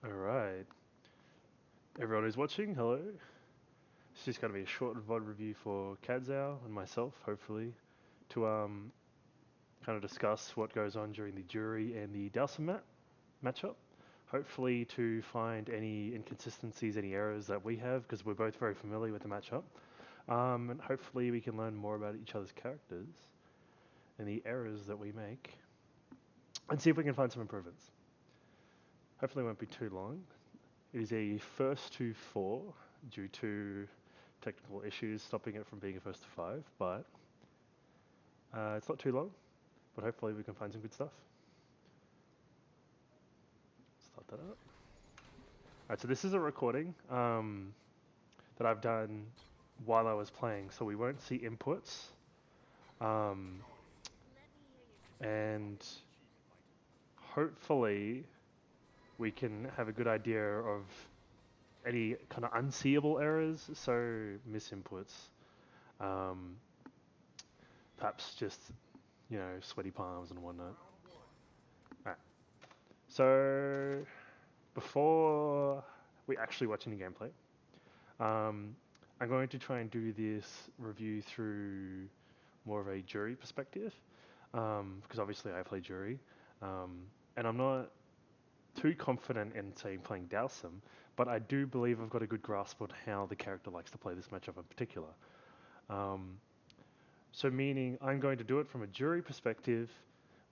Alright, everyone who's watching, hello. It's just going to be a short VoD review for Cadzow and myself, hopefully, to kind of discuss what goes on during the jury and the Dowson matchup. Hopefully to find any inconsistencies, any errors that we have, because we're both very familiar with the matchup. And hopefully we can learn more about each other's characters and the errors that we make, and see if we can find some improvements. Hopefully it won't be too long. It is a first to four due to technical issues stopping it from being a first to five, but it's not too long, but hopefully we can find some good stuff. Start that up. Alright, so this is a recording that I've done while I was playing, so we won't see inputs. And hopefully we can have a good idea of any kind of unseeable errors, so misinputs. Perhaps just, sweaty palms and whatnot. Alright. So, before we actually watch any gameplay, I'm going to try and do this review through more of a jury perspective, because obviously I play jury, and I'm not too confident in, say, playing Dowsum, but I do believe I've got a good grasp on how the character likes to play this matchup in particular. So meaning I'm going to do it from a jury perspective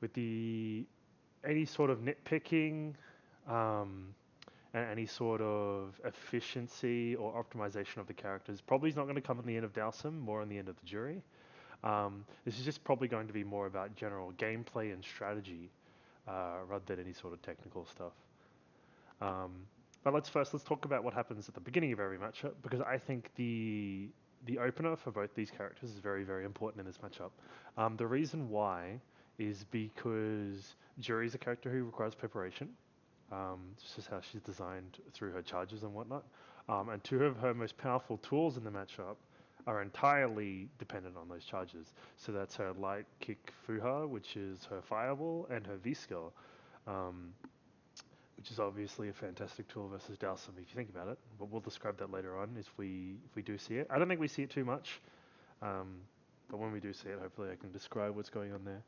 with any sort of nitpicking, and any sort of efficiency or optimization of the characters probably is not going to come in the end of Dowsum, more on the end of the jury. This is just probably going to be more about general gameplay and strategy, rather than any sort of technical stuff. But let's talk about what happens at the beginning of every matchup, because I think the opener for both these characters is very, very important in this matchup. The reason why is because Jury is a character who requires preparation. This is how she's designed through her charges and whatnot. And two of her most powerful tools in the matchup are entirely dependent on those charges. So that's her light kick Fuha, which is her fireball, and her V skill, which is obviously a fantastic tool versus Dowsum if you think about it. But we'll describe that later on if we do see it. I don't think we see it too much, but when we do see it, hopefully I can describe what's going on there.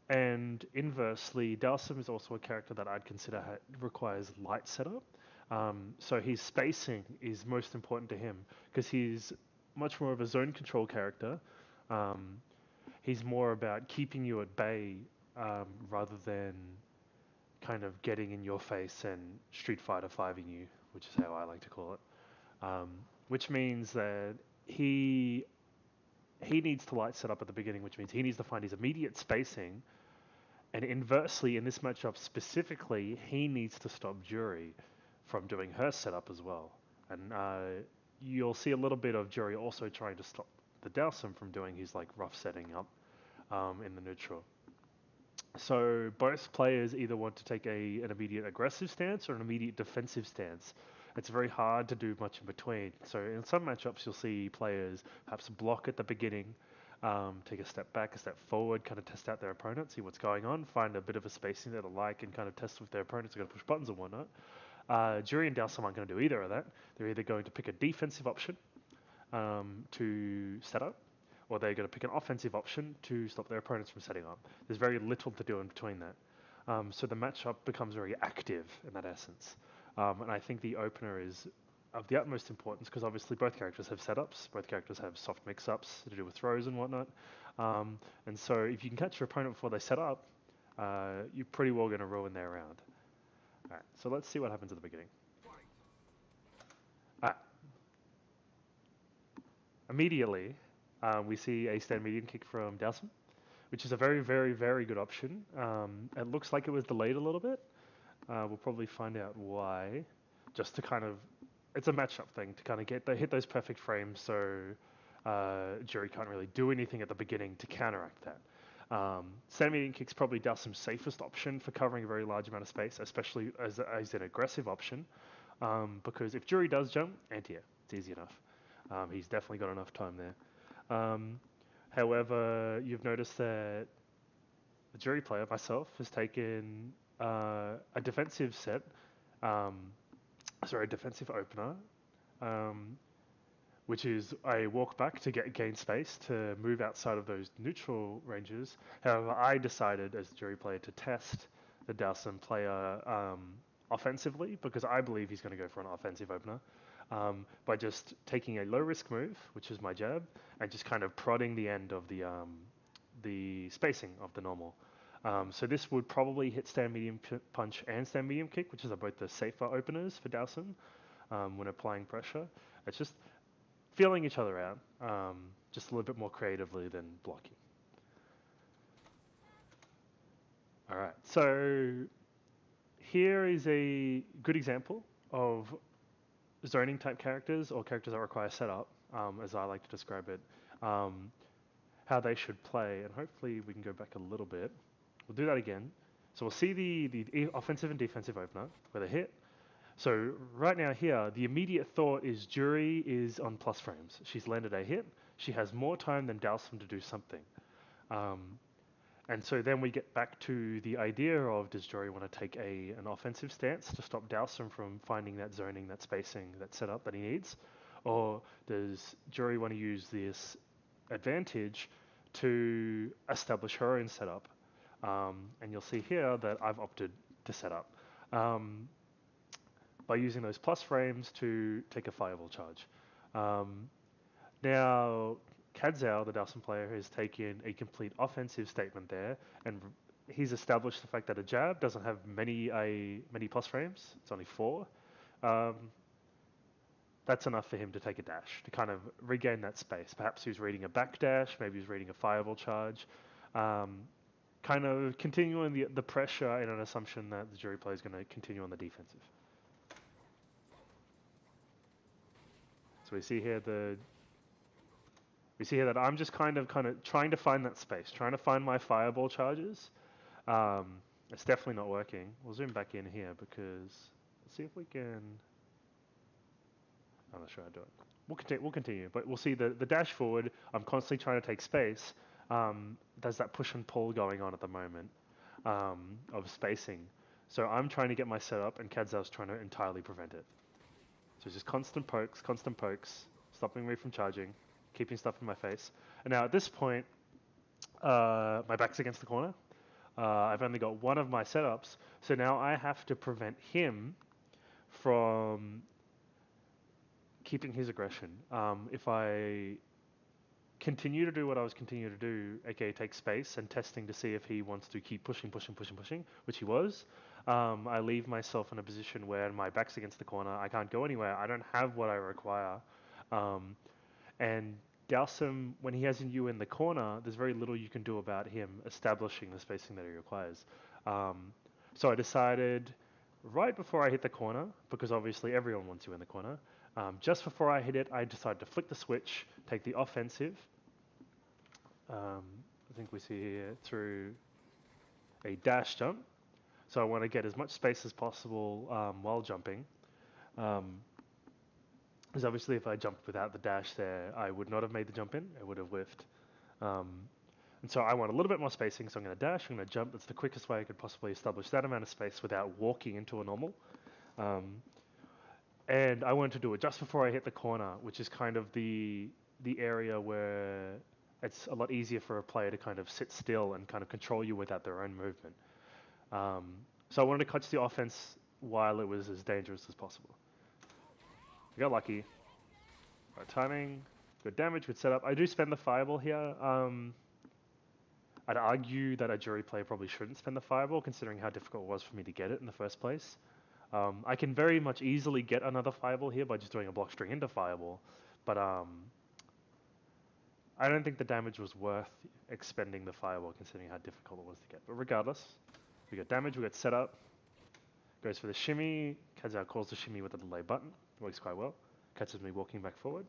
And inversely, Dowsum is also a character that I'd consider requires light setup. So his spacing is most important to him because he's much more of a zone control character. He's more about keeping you at bay, rather than kind of getting in your face and Street Fighter 5ing you, which is how I like to call it. Which means that he needs to light set up at the beginning, which means he needs to find his immediate spacing. And inversely, in this matchup specifically, he needs to stop Jury from doing her setup as well. And you'll see a little bit of Jury also trying to stop the Dowsum from doing his rough setting up in the neutral. So both players either want to take an immediate aggressive stance or an immediate defensive stance. It's very hard to do much in between. So in some matchups, you'll see players perhaps block at the beginning, take a step back, a step forward, kind of test out their opponent, see what's going on, find a bit of a spacing that they like, and kind of test with their opponents. They're going to push buttons and whatnot. Jury and Dowsum aren't going to do either of that. They're either going to pick a defensive option to set up, or they're going to pick an offensive option to stop their opponents from setting up. There's very little to do in between that. So the matchup becomes very active in that essence. And I think the opener is of the utmost importance because obviously both characters have setups, both characters have soft mix-ups to do with throws and whatnot. And so if you can catch your opponent before they set up, you're pretty well going to ruin their round. Alright, so let's see what happens at the beginning. Immediately, we see a stand medium kick from Dowsum, which is a very, very, very good option. It looks like it was delayed a little bit. We'll probably find out why. Just to kind of, it's a matchup thing to kind of hit those perfect frames, so Jury can't really do anything at the beginning to counteract that. Stand medium kick's probably Dowsum's safest option for covering a very large amount of space, especially as an aggressive option. Because if Jury does jump, anti-air. It's easy enough. He's definitely got enough time there. However, you've noticed that the Jury player, myself, has taken a defensive set, sorry, a defensive opener, um, which is a walk back to gain space to move outside of those neutral ranges. However, I decided as a jury player to test the Dowson player offensively because I believe he's going to go for an offensive opener by just taking a low risk move, which is my jab, and just kind of prodding the end of the spacing of the normal. So this would probably hit stand medium punch and stand medium kick, which are both the safer openers for Dowson when applying pressure. It's just feeling each other out, just a little bit more creatively than blocking. All right, so here is a good example of zoning type characters or characters that require setup, as I like to describe it, how they should play, and hopefully we can go back a little bit. We'll do that again. So we'll see the offensive and defensive opener where they hit. So right now here, the immediate thought is Jury is on plus frames. She's landed a hit. She has more time than Dalsum to do something. And so then we get back to the idea of does Jury want to take an offensive stance to stop Dalsum from finding that zoning, that spacing, that setup that he needs? Or does Jury want to use this advantage to establish her own setup? And you'll see here that I've opted to set up by using those plus frames to take a fireball charge. Now, Cadzow, the Dowson player, has taken a complete offensive statement there, and he's established the fact that a jab doesn't have many plus frames. It's only 4. That's enough for him to take a dash, to kind of regain that space. Perhaps he was reading a back dash, maybe he was reading a fireball charge, kind of continuing the pressure in an assumption that the jury player is going to continue on the defensive. So we see here that I'm just kind of trying to find that space, trying to find my fireball charges. It's definitely not working. We'll zoom back in here because let's see if we can. I'm not sure how to do it. We'll continue, but we'll see the dash forward. I'm constantly trying to take space. There's that push and pull going on at the moment of spacing. So I'm trying to get my setup, and Cadzow's trying to entirely prevent it. So just constant pokes, stopping me from charging, keeping stuff in my face. And now at this point, my back's against the corner. I've only got one of my setups, so now I have to prevent him from keeping his aggression. If I continue to do what I was continuing to do, aka take space and testing to see if he wants to keep pushing, which he was, I leave myself in a position where my back's against the corner, I can't go anywhere, I don't have what I require. And Dowsum, when he has you in the corner, there's very little you can do about him establishing the spacing that he requires. So I decided right before I hit the corner, because obviously everyone wants you in the corner, just before I hit it, I decided to flick the switch, take the offensive. I think we see here through a dash jump. So I want to get as much space as possible while jumping. Because obviously if I jumped without the dash there, I would not have made the jump in, it would have whiffed. And so I want a little bit more spacing, so I'm going to dash, I'm going to jump. That's the quickest way I could possibly establish that amount of space without walking into a normal. And I wanted to do it just before I hit the corner, which is kind of the area where it's a lot easier for a player to kind of sit still and kind of control you without their own movement. So I wanted to catch the offense while it was as dangerous as possible. I got lucky. Right timing, good damage, good setup. I do spend the fireball here. I'd argue that a jury player probably shouldn't spend the fireball, considering how difficult it was for me to get it in the first place. I can very much easily get another fireball here by just doing a block string into fireball, but I don't think the damage was worth expending the fireball, considering how difficult it was to get. But regardless, we got damage, we got setup. Goes for the shimmy. Cadzow calls the shimmy with a delay button. Works quite well. Catches me walking back forward.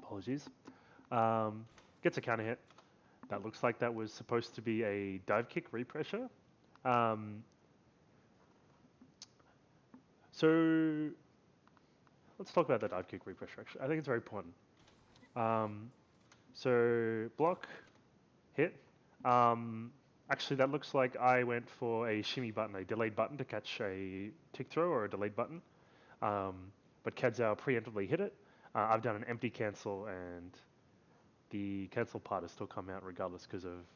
Apologies. Gets a counter hit. That looks like that was supposed to be a dive kick repressure. So let's talk about that dive kick repressure actually. I think it's very important. So block, hit. Actually, that looks like I went for a shimmy button, a delayed button to catch a tick throw or a delayed button. Um, but Cadzow preemptively hit it. I've done an empty cancel, and the cancel part has still come out regardless because of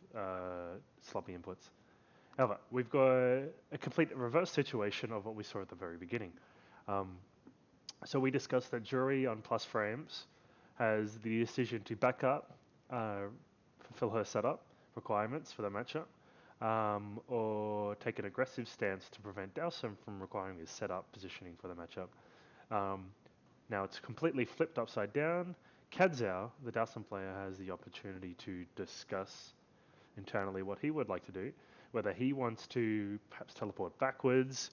sloppy inputs. However, we've got a complete reverse situation of what we saw at the very beginning. Um, so we discussed that jury on plus frames has the decision to back up, fulfill her setup requirements for the matchup, or take an aggressive stance to prevent Dowson from requiring his setup positioning for the matchup. Um, Now it's completely flipped upside down. Cadzow, the Dowson player, has the opportunity to discuss internally what he would like to do, whether he wants to perhaps teleport backwards,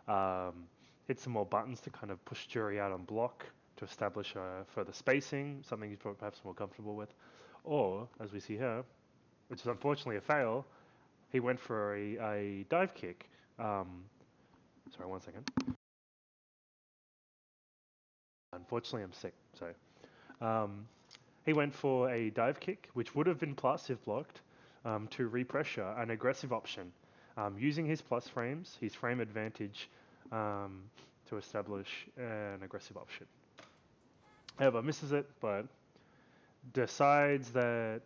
hit some more buttons to kind of push Jury out on block to establish further spacing, something he's perhaps more comfortable with, or, as we see here, which is unfortunately a fail, he went for a dive kick. Sorry, 1 second. Unfortunately, I'm sick, so he went for a dive kick, which would have been plus if blocked, to repressure, an aggressive option, using his plus frames, his frame advantage, to establish an aggressive option. However, misses it, but decides that.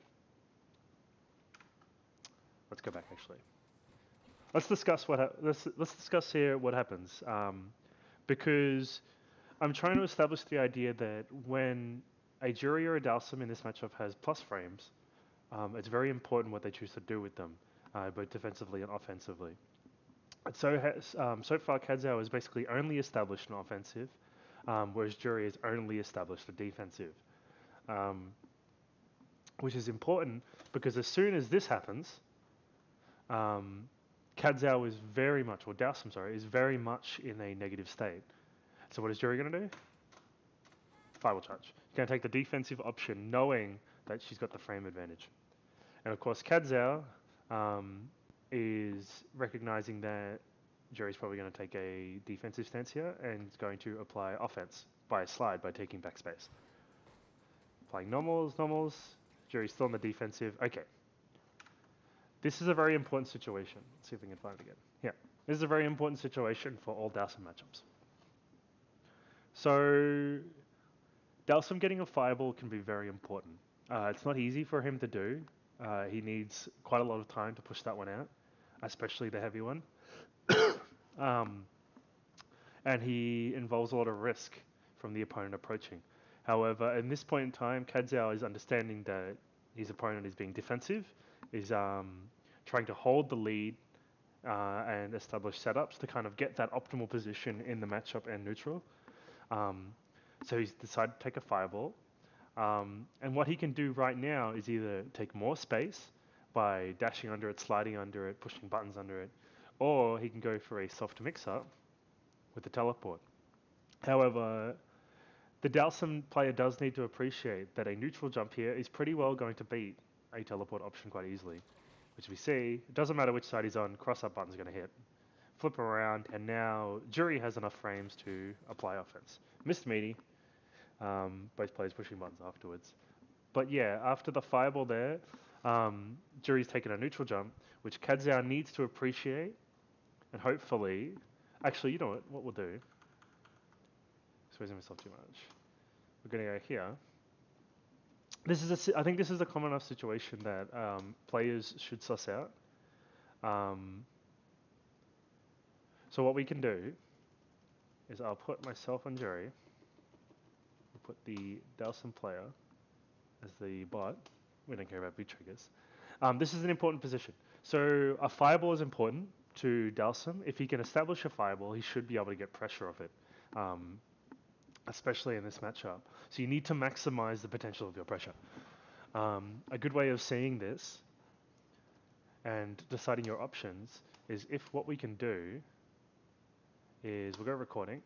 Let's go back actually. Let's discuss let's discuss here what happens, because I'm trying to establish the idea that when a Jury or a Dalsum in this matchup has plus frames, it's very important what they choose to do with them, both defensively and offensively. So far, Cadzow has basically only established an offensive, whereas Jury has only established a defensive, um, which is important because as soon as this happens, Cadzow is very much, or Dowsum, sorry, is very much in a negative state. So what is Jury going to do? Fireball charge. She's going to take the defensive option, knowing that she's got the frame advantage. And of course, Cadzow is recognizing that Jury's probably going to take a defensive stance here and is going to apply offense by a slide by taking backspace. Applying normals. Jury's still in the defensive. Okay. This is a very important situation. Let's see if we can find it again. Yeah. This is a very important situation for all Dowsum matchups. So, Dowsum getting a fireball can be very important. It's not easy for him to do. He needs quite a lot of time to push that one out, especially the heavy one. And he involves a lot of risk from the opponent approaching. However, in this point in time, Cadzow is understanding that his opponent is being defensive, is trying to hold the lead and establish setups to kind of get that optimal position in the matchup and neutral. So he's decided to take a fireball. And what he can do right now is either take more space by dashing under it, sliding under it, pushing buttons under it, or he can go for a soft mix-up with the teleport. However, the Dowsum player does need to appreciate that a neutral jump here is pretty well going to beat a teleport option quite easily, which we see. It doesn't matter which side he's on, cross-up button's going to hit. Flip around, and now Jury has enough frames to apply offense. Missed meaty. Both players pushing buttons afterwards. But yeah, after the fireball there, Jury's taken a neutral jump, which Cadzow needs to appreciate, and hopefully, actually, you know what we'll do? Squeezing myself too much. We're going to go here. I think this is a common enough situation that players should suss out. So what we can do is I'll put myself on Jury. We'll put the Dowsum player as the bot. We don't care about big triggers. This is an important position. So a fireball is important to Dowsum. If he can establish a fireball, he should be able to get pressure off it, especially in this matchup. So you need to maximize the potential of your pressure. A good way of seeing this and deciding your options is if what we can do is we'll go recording.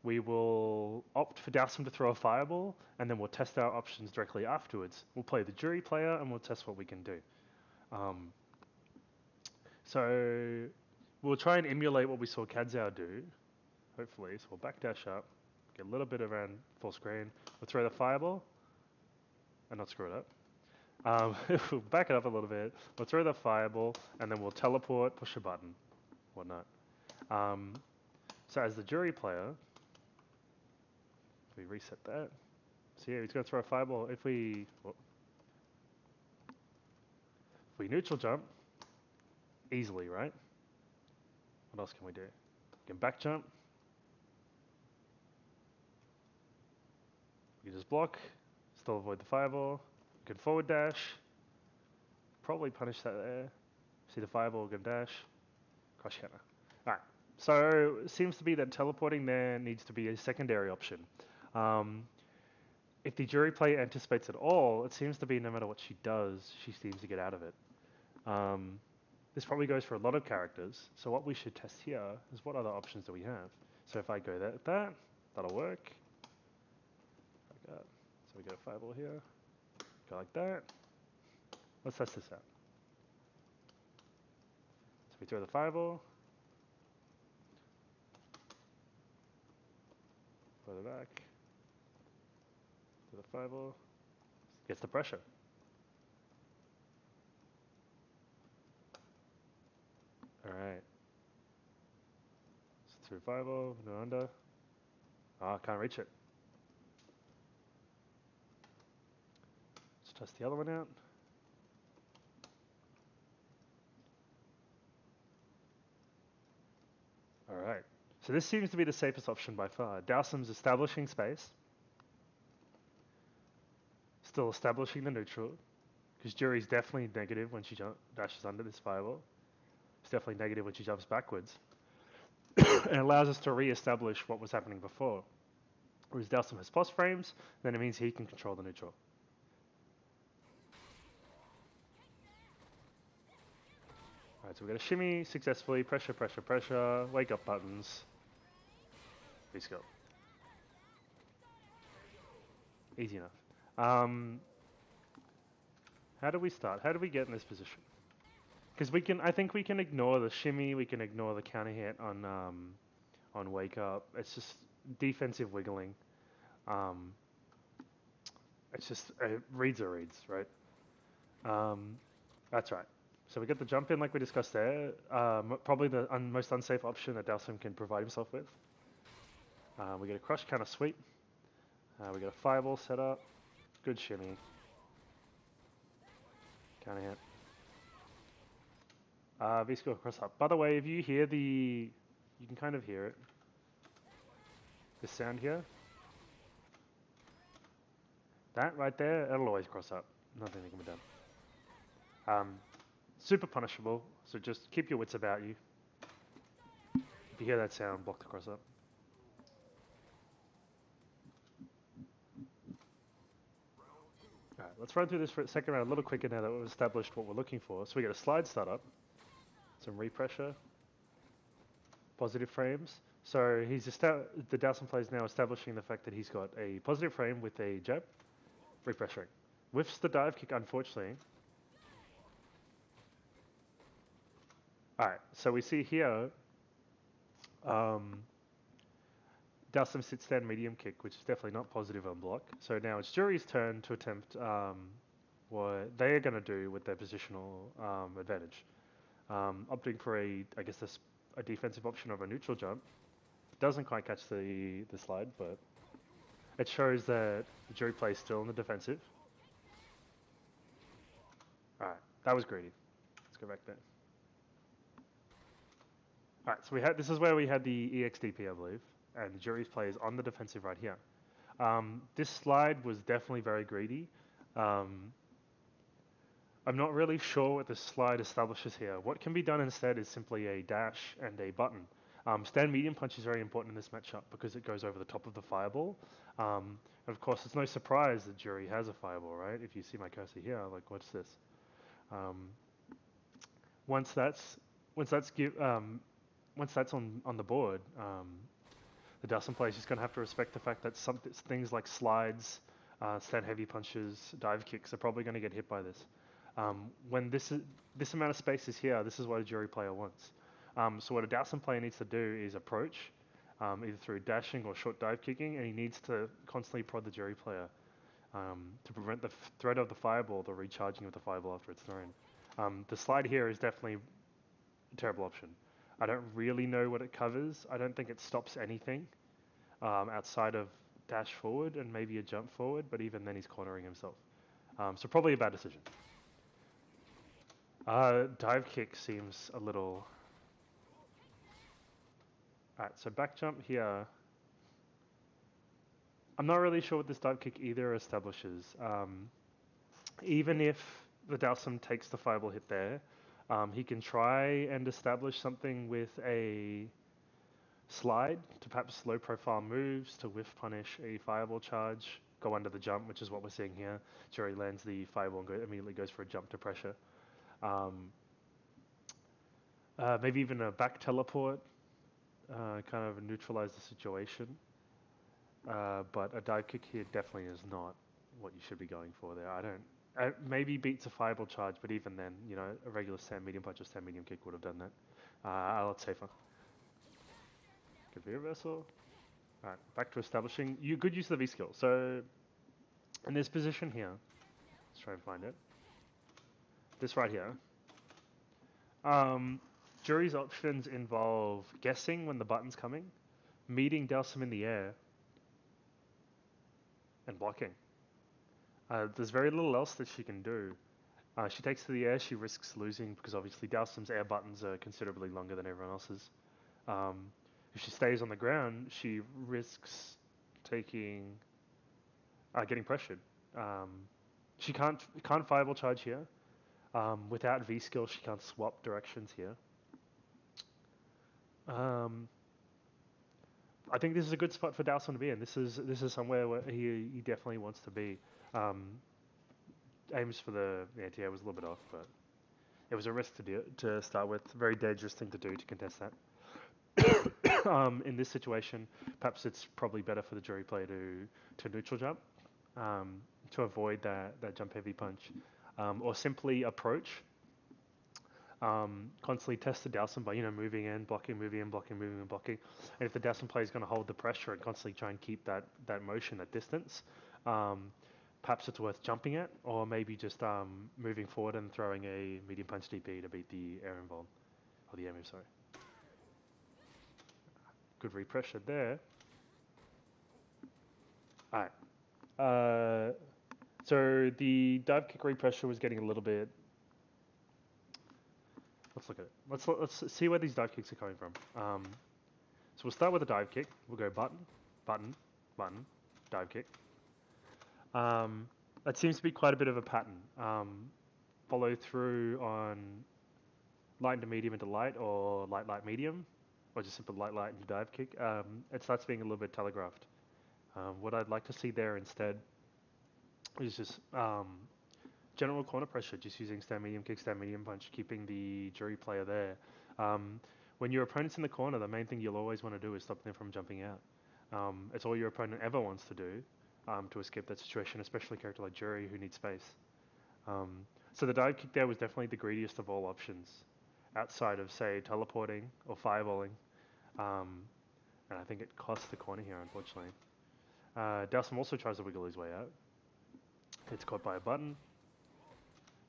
We will opt for Dowsum to throw a fireball, and then we'll test our options directly afterwards. We'll play the Jury player, and we'll test what we can do. So we'll try and emulate what we saw Cadzow do, hopefully. So we'll backdash up, get a little bit around full screen. We'll throw the fireball, and not screw it up. We'll back it up a little bit. We'll throw the fireball, and then we'll teleport, push a button, whatnot. So as the jury player, if we reset that, so yeah, he's going to throw a fireball. If we neutral jump, easily, right? What else can we do? We can back jump. We can just block, still avoid the fireball. We can forward dash, probably punish that there. See the fireball, we can dash, crush counter. Alright, so it seems to be that teleporting there needs to be a secondary option. If the jury player anticipates at all, it seems to be no matter what she does, she seems to get out of it. This probably goes for a lot of characters, so what we should test here is what other options do we have. So if I go that'll work. So we go fireball here, go like that. Let's test this out. So we throw the fireball, further back, throw the fireball, gets the pressure. Alright. So through fireball, no under. Ah, can't reach it. Let's test the other one out. Alright. So this seems to be the safest option by far. Dowsum's establishing space. Still establishing the neutral. Because Jury's definitely negative when she dashes under this fireball. It's definitely negative when she jumps backwards. And it allows us to re-establish what was happening before. Whereas Dowsum has pos frames, then it means he can control the neutral. Alright, so we're going to shimmy successfully, pressure, pressure, pressure, wake up buttons. Please go. Easy enough. How do we start? How do we get in this position? Because I think we can ignore the shimmy, we can ignore the counter hit on wake up. It's just defensive wiggling. It's just reads are reads, right? That's right. So we get the jump in like we discussed there. Probably the most unsafe option that Dowsum can provide himself with. We get a crush kind of sweep. We get a fireball set up. Good shimmy. Counter hit. V-score cross up. By the way, if you hear you can kind of hear it. This sound here. That right there, it'll always cross up. Nothing that can be done. Super punishable, so just keep your wits about you. If you hear that sound, block the cross up. Alright, let's run through this for a second round a little quicker now that we've established what we're looking for. So we get a slide startup, some repressure, positive frames. So the Dowsum player is now establishing the fact that he's got a positive frame with a jab, repressuring. Whiffs the dive kick, unfortunately. Alright, so we see here, Dowsum sit stand medium kick, which is definitely not positive on block. So now it's Jury's turn to attempt what they are going to do with their positional advantage. Opting for a defensive option of a neutral jump. Doesn't quite catch the slide, but it shows that the Jury play is still in the defensive. Alright, that was greedy. Let's go back there. Alright, so this is where we had the EXDP, I believe, and the Jury's play is on the defensive right here. This slide was definitely very greedy. I'm not really sure what this slide establishes here. What can be done instead is simply a dash and a button. Stand medium punch is very important in this matchup because it goes over the top of the fireball. And of course, it's no surprise that Jury has a fireball, right? If you see my cursor here, like, what's this? Once that's on the board, the Dowsum player is just going to have to respect the fact that things like slides, stand heavy punches, dive kicks are probably going to get hit by this. When this amount of space is here, this is what a Jury player wants. So what a Dowsum player needs to do is approach, either through dashing or short dive kicking, and he needs to constantly prod the Jury player. to prevent the threat of the fireball, the recharging of the fireball after it's thrown. The slide here is definitely a terrible option. I don't really know what it covers. I don't think it stops anything outside of dash forward and maybe a jump forward, but even then he's cornering himself. So probably a bad decision. Dive kick seems a little... Alright, so back jump here. I'm not really sure what this dive kick either establishes. Even if the Dalsum takes the fireball hit there, he can try and establish something with a slide to perhaps low profile moves to whiff punish a fireball charge, go under the jump, which is what we're seeing here. Jerry lands the fireball and immediately goes for a jump to pressure. Maybe even a back teleport, kind of neutralize the situation. But a dive kick here definitely is not what you should be going for there. Maybe beats a fireball charge, but even then, you know, a regular stand medium punch or stand medium kick would have done that. A lot safer. Good V reversal. Alright, back to establishing. Good use of the V skill. So, in this position here, let's try and find it. This right here. Jury's options involve guessing when the button's coming, meeting Dalsum in the air, and blocking. There's very little else that she can do. She takes to the air, she risks losing because obviously Dalsum's air buttons are considerably longer than everyone else's. If she stays on the ground, she risks getting pressured. She can't fireball charge here. Without V skill, she can't swap directions here. I think this is a good spot for Dalsum to be in. This is somewhere where he definitely wants to be. Aims for the anti-air was a little bit off, but it was a risk to start with. Very dangerous thing to do to contest that. In this situation, perhaps it's probably better for the jury player to neutral jump to avoid that jump heavy punch, or simply approach. Constantly test the Dalsum by moving in, blocking, moving in, blocking, moving in, blocking. And if the Dalsum player is going to hold the pressure and constantly try and keep that motion, that distance, perhaps it's worth jumping at, or maybe just moving forward and throwing a medium punch DP to beat the air involved, or the air move, sorry. Good repressure there. Alright. So the dive kick repressure was getting a little bit... Let's look at it. Let's see where these dive kicks are coming from. So we'll start with a dive kick. We'll go button, button, button, dive kick. That seems to be quite a bit of a pattern. Follow through on light into medium into light, or light, light, medium, or just simple light, light into dive kick. It starts being a little bit telegraphed. What I'd like to see there instead is just general corner pressure, just using stand medium kick, stand medium punch, keeping the jury player there. When your opponent's in the corner, the main thing you'll always want to do is stop them from jumping out. It's all your opponent ever wants to do to escape that situation, especially a character like Jury who needs space. So the dive kick there was definitely the greediest of all options, outside of, say, teleporting or fireballing. And I think it costs the corner here, unfortunately. Dalsum also tries to wiggle his way out. It's caught by a button.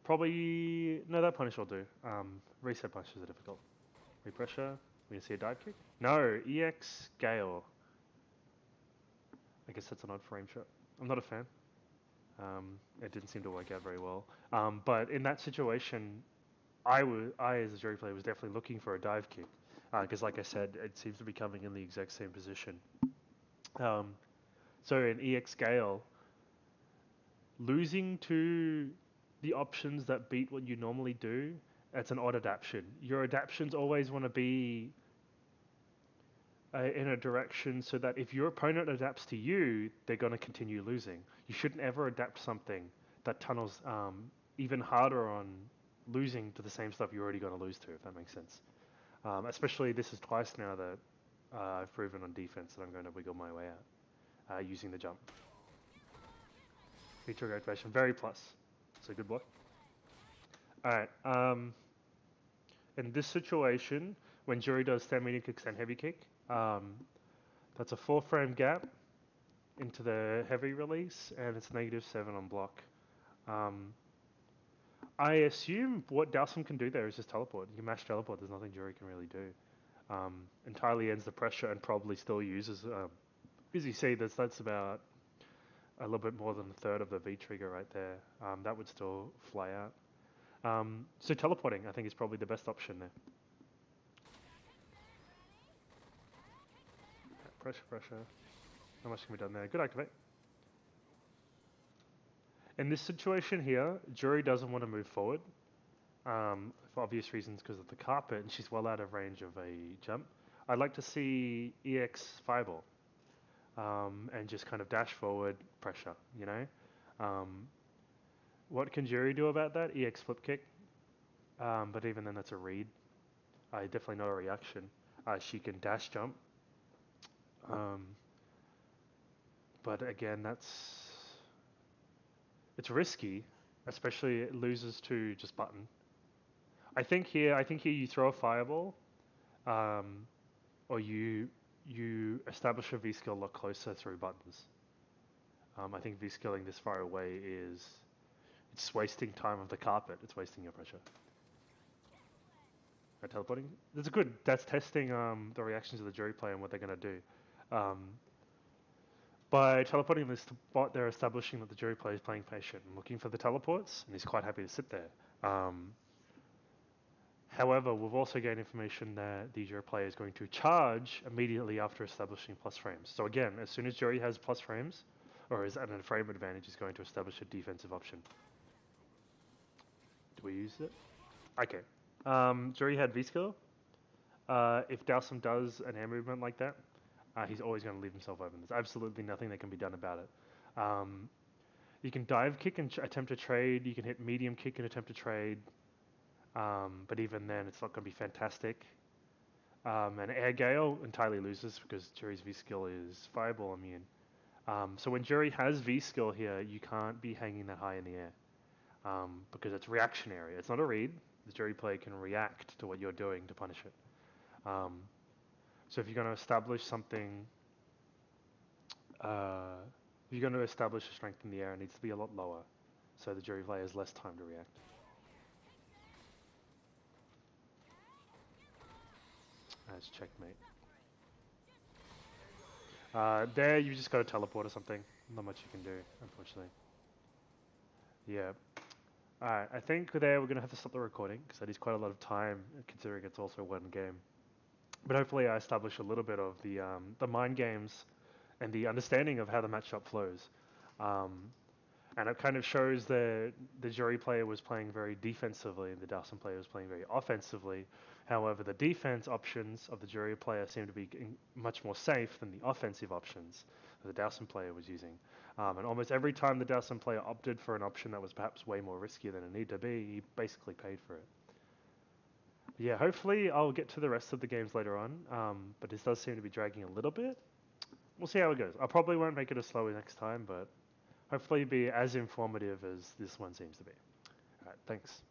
Probably... No, that punish will do. Reset punishes are difficult. Repressure. We can see a dive kick. No, EX Gale. I guess that's an odd frame shot. I'm not a fan. It didn't seem to work out very well. But in that situation, I as a jury player was definitely looking for a dive kick. Because like I said, it seems to be coming in the exact same position. So in EX Gale, losing to the options that beat what you normally do, it's an odd adaptation. Your adaptations always want to be in a direction so that if your opponent adapts to you, they're going to continue losing. You shouldn't ever adapt something that tunnels even harder on losing to the same stuff you're already going to lose to, if that makes sense. Especially this is twice now that I've proven on defense that I'm going to wiggle my way out using the jump. Feature activation, very plus. So good block. Alright, in this situation, when Jury does stand medium kick, stand heavy kick, that's a 4 frame gap into the heavy release, and it's -7 on block. Um, I assume what Dowsum can do there is just teleport. You can mash teleport. There's nothing Jury can really do. Entirely ends the pressure and probably still uses. As you see, that's about a little bit more than a third of the V trigger right there. That would still fly out. So teleporting, I think, is probably the best option there. Pressure, pressure. How much can be done there? Good activate. In this situation here, Jury doesn't want to move forward for obvious reasons because of the carpet, and she's well out of range of a jump. I'd like to see EX Fireball and just kind of dash forward pressure, you know? What can Jury do about that? EX Flip Kick, but even then that's a read. Definitely not a reaction. She can dash jump, but again, it's risky, especially it loses to just button. I think here you throw a fireball, or you establish a V skill a lot closer through buttons. I think V skilling this far away it's wasting time of the carpet. It's wasting your pressure. Teleporting. That's testing the reactions of the Jury player and what they're gonna do. By teleporting this spot, they're establishing that the Jury player is playing patient and looking for the teleports, and he's quite happy to sit there. However, we've also gained information that the Jury player is going to charge immediately after establishing plus frames. So again, as soon as Jury has plus frames, or is at a frame advantage, he's going to establish a defensive option. Do we use it? Okay. Jury had V-skill. If Dowsum does an air movement like that, he's always going to leave himself open. There's absolutely nothing that can be done about it. You can dive kick and attempt to trade. You can hit medium kick and attempt to trade. But even then, it's not going to be fantastic. And Air Gale entirely loses because Jury's V-skill is Fireball immune. So when Jury has V-skill here, you can't be hanging that high in the air because it's reactionary. It's not a read. The Jury player can react to what you're doing to punish it. So if you're going to establish something, if you're going to establish a strength in the air, it needs to be a lot lower, so the Jury player has less time to react. That's checkmate. There you just got to teleport or something. Not much you can do, unfortunately. Yeah. Alright, I think there we're going to have to stop the recording because that is quite a lot of time considering it's also one game. But hopefully I establish a little bit of the mind games and the understanding of how the matchup flows. And it kind of shows that the Jury player was playing very defensively and the Dowsum player was playing very offensively. However, the defense options of the Jury player seem to be much more safe than the offensive options that the Dowsum player was using. And almost every time the Dowsum player opted for an option that was perhaps way more risky than it needed to be, he basically paid for it. Yeah, hopefully I'll get to the rest of the games later on, but this does seem to be dragging a little bit. We'll see how it goes. I probably won't make it as slow next time, but hopefully be as informative as this one seems to be. Alright, thanks.